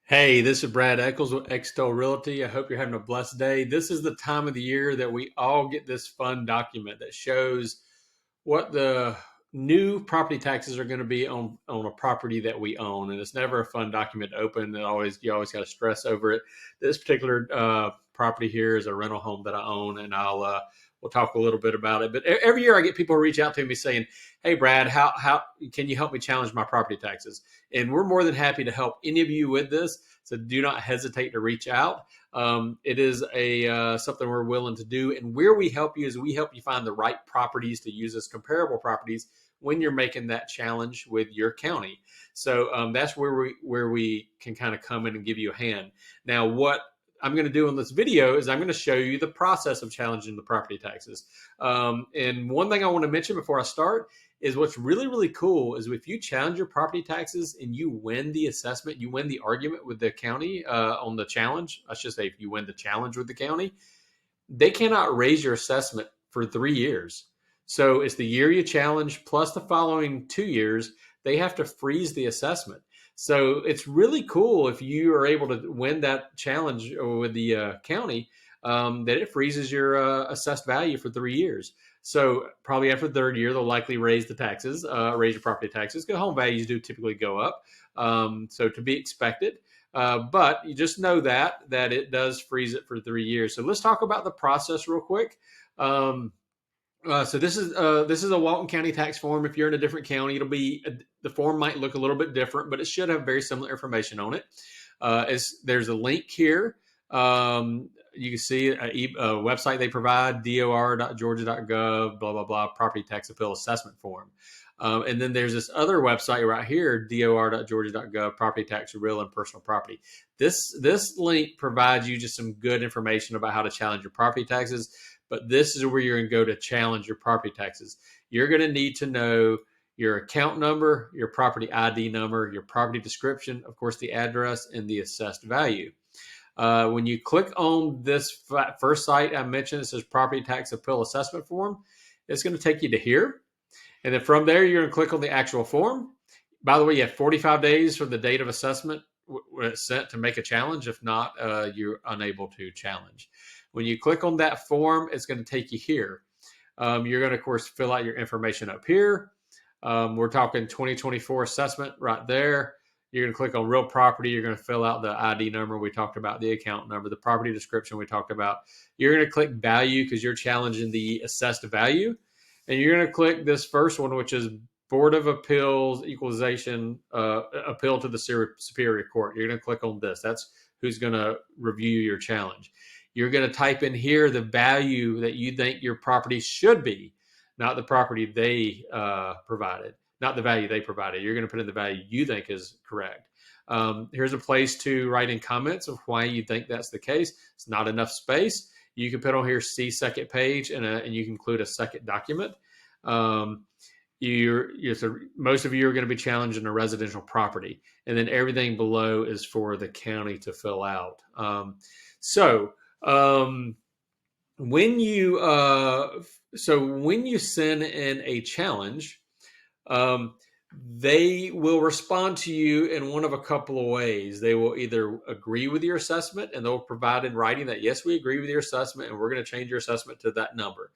Hey, this is Brad Eccles with Extol Realty. I hope you're having a blessed day. This is the time of the year that we all get this fun document that shows what the new property taxes are going to be on a property that we own, and it's never a fun document to open. You always got to stress over it. This particular property here is a rental home that I own, and we'll talk a little bit about it. But every year I get people reach out to me saying, "Hey, Brad, how can you help me challenge my property taxes?" And we're more than happy to help any of you with this. So do not hesitate to reach out. It is a something we're willing to do, and where we help you is we help you find the right properties to use as comparable properties when you're making that challenge with your county. So that's where we can kind of come in and give you a hand. Now, what I'm going to do in this video is I'm going to show you the process of challenging the property taxes. And one thing I want to mention before I start is what's really, really cool is if you challenge your property taxes and you win the assessment, you win the argument with the county on the challenge. I should say, if you win the challenge with the county, they cannot raise your assessment for 3 years. So it's the year you challenge plus the following 2 years, they have to freeze the assessment. So it's really cool if you are able to win that challenge with the county, that it freezes your assessed value for 3 years. So probably after the third year, they'll likely raise the taxes, raise your property taxes, because home values do typically go up. So to be expected. But you just know that it does freeze it for 3 years. So let's talk about the process real quick. So this is a Walton County tax form. If you're in a different county, the form might look a little bit different, but it should have very similar information on it. There's a link here. You can see a website they provide, dor.georgia.gov, blah, blah, blah, property tax appeal assessment form. And then there's this other website right here, dor.georgia.gov, property tax, real and personal property. This link provides you just some good information about how to challenge your property taxes, but this is where you're going to go to challenge your property taxes. You're going to need to know your account number, your property ID number, your property description, of course, the address, and the assessed value. When you click on this first site I mentioned, it says property tax appeal assessment form. It's going to take you to here. And then from there, you're going to click on the actual form. By the way, you have 45 days from the date of assessment when it's sent to make a challenge. If not, you're unable to challenge. When you click on that form, it's going to take you here. You're going to, of course, fill out your information up here. We're talking 2024 assessment right there. You're going to click on real property. You're going to fill out the ID number we talked about, the account number, the property description we talked about. You're going to click value because you're challenging the assessed value. And you're going to click this first one, which is Board of Appeals Equalization Appeal to the Superior Court. You're going to click on this. That's who's going to review your challenge. You're going to type in here the value that you think your property should be, not the property they provided, not the value they provided. You're going to put in the value you think is correct. Here's a place to write in comments of why you think that's the case. It's not enough space. You can put on here see second page, and you can include a second document. So most of you are going to be challenging a residential property, and then everything below is for the county to fill out. When you send in a challenge, they will respond to you in one of a couple of ways. They will either agree with your assessment, and they'll provide in writing that, yes, we agree with your assessment and we're going to change your assessment to that number.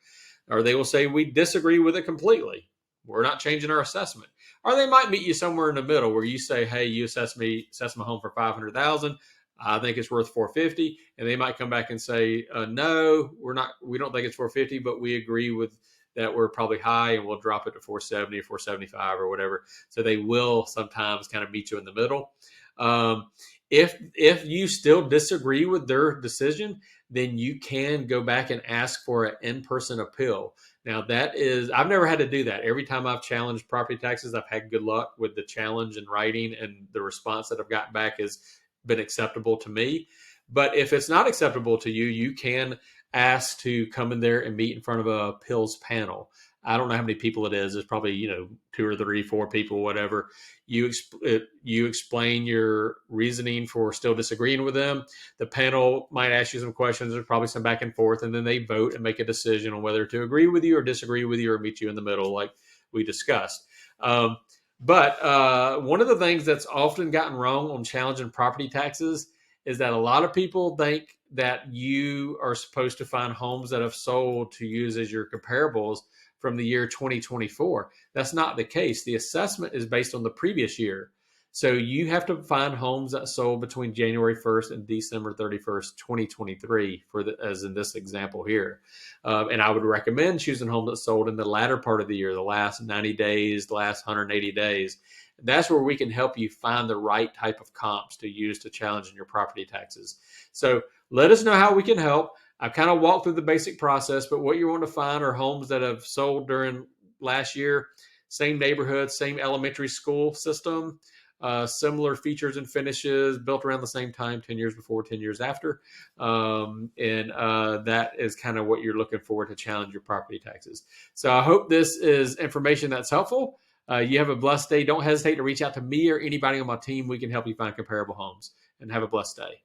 Or they will say, we disagree with it completely. We're not changing our assessment. Or they might meet you somewhere in the middle where you say, hey, you assess my home for $500,000. I think it's worth $450,000. And they might come back and say, no, we don't think it's $450,000, but we agree with that we're probably high, and we'll drop it to $470,000 or $475,000 or whatever. So they will sometimes kind of meet you in the middle. If you still disagree with their decision, then you can go back and ask for an in-person appeal. Now I've never had to do that. Every time I've challenged property taxes, I've had good luck with the challenge in writing, and the response that I've gotten back has been acceptable to me. But if it's not acceptable to you, you can ask to come in there and meet in front of a appeals panel. I don't know how many people it is. It's probably, 2 or 3, 4 people, whatever. You explain your reasoning for still disagreeing with them. The panel might ask you some questions. There's probably some back and forth, and then they vote and make a decision on whether to agree with you or disagree with you or meet you in the middle, like we discussed. But one of the things that's often gotten wrong on challenging property taxes is that a lot of people think that you are supposed to find homes that have sold to use as your comparables from the year 2024. That's not the case. The assessment is based on the previous year. So you have to find homes that sold between January 1st and December 31st, 2023, as in this example here. And I would recommend choosing homes that sold in the latter part of the year, the last 90 days, the last 180 days. That's where we can help you find the right type of comps to use to challenge in your property taxes. So let us know how we can help. I've kind of walked through the basic process, but what you want to find are homes that have sold during last year, same neighborhood, same elementary school system, similar features and finishes, built around the same time, 10 years before, 10 years after. And that is kind of what you're looking for to challenge your property taxes. So I hope this is information that's helpful. You have a blessed day. Don't hesitate to reach out to me or anybody on my team. We can help you find comparable homes, and have a blessed day.